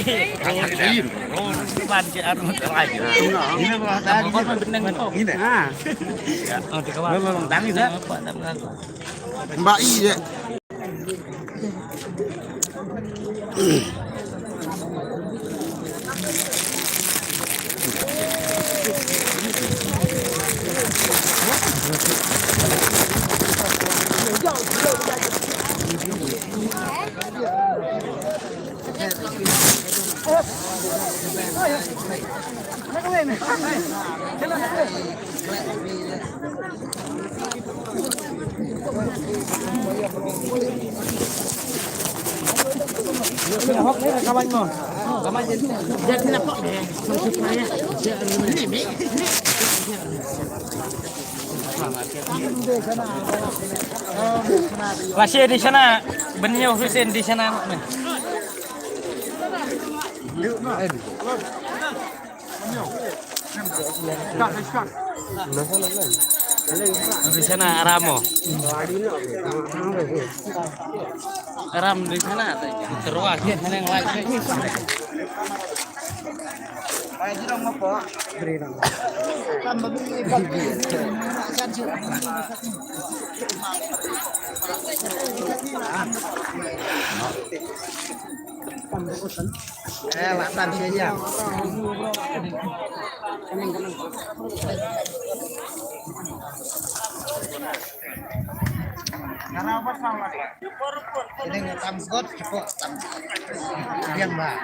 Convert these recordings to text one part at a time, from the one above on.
Oh, ban si anu lagi. Ini mah tadi Beneng ini. ah. Oh, di kawan. Memang tangi dah. Apa Mbak I je. Kawan mo. Kawan jadi apa deh? Supaya ini. Masih di sana. Bennya Husin di sana. Di sana Ramo. Ram di sana terus yang lain. Ayo dong apa? Beri dong. Latan saja. Karena apa salah? Ini ngetam god, cepot tam. Yang mbak.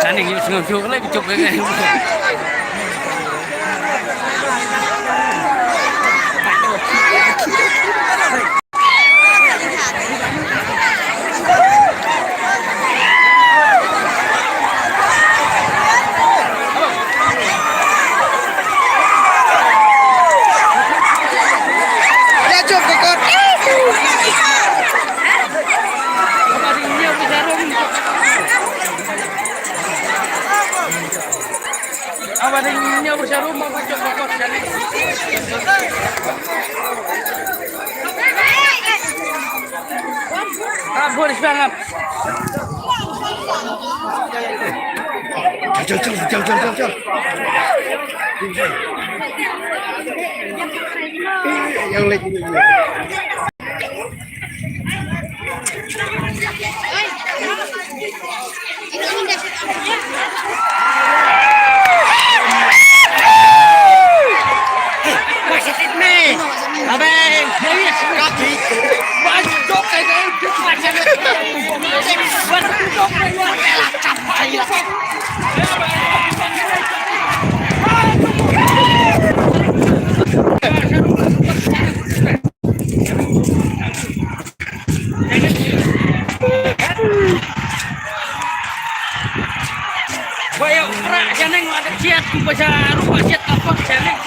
Nanti ngusung lagi cuk kayak. Abadnya bersama rumah macam pokok jadi. Boleh banget. Jauh. Yang lagi ini. Bayo rak janeng ada siat bahasa rupa siat apa janeng.